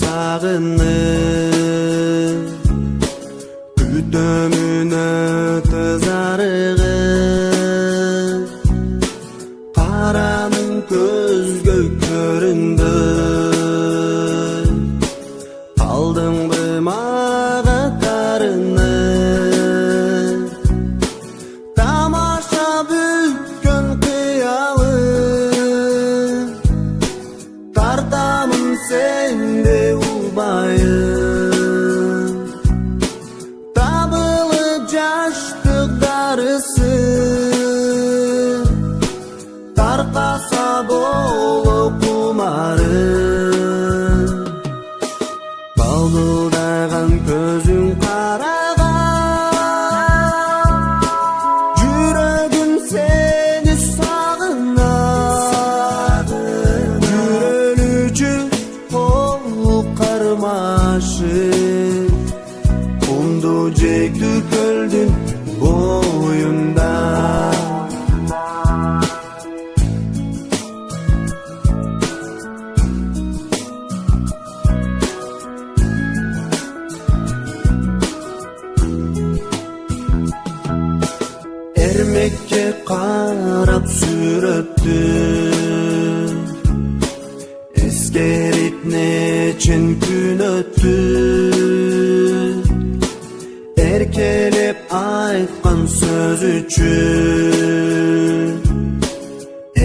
сағынып күтөмүн өтө зарыгып паранын көзгө көрүндү калдыңбы мага тарынып тамаша бүткөн кыялым тартамын сенде убайым табылып жаштык дарысы таркаса болуп кумарым балдылдаган көзүң караган жүрөгүм сени сагынат жүрөлүчү кол кармашып кумду жейдүү көлдүн боюнда эрмекке карап сүрөттү эскерип нечен күн өттү эркелеп айткан сөз үчүн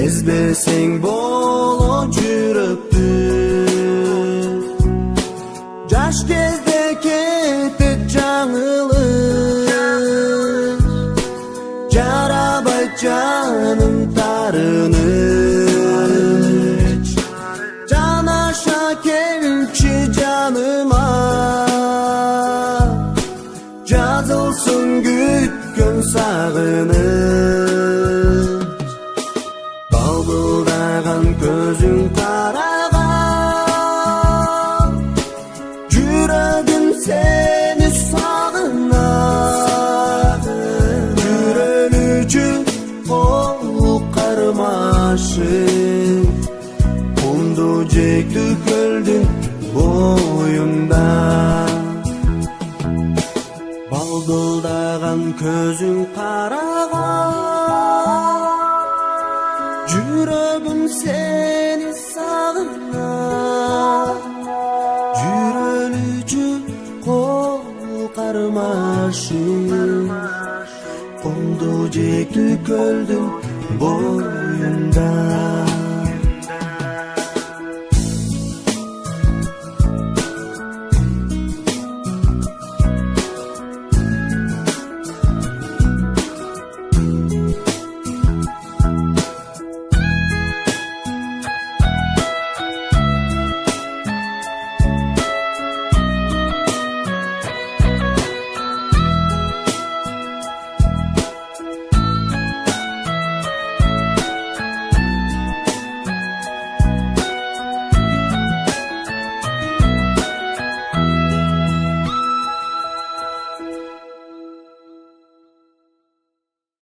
эзбесең боло жүрөктү жаш кезде кетет жаңылыш жарабайт жаным тарыныч жанаша келчи жаныма жазылсын күткөн сагыныч балбылдаган көзүң караган жүрөгүм сени сагынат жүрөлүчү кол кармашып кумду жейдүү көлдүн боюнда балдылдаган көзүң караган жүрөгүм сени сагынат жүрөлүчү кол кармашып кумду жейдүү көлдүн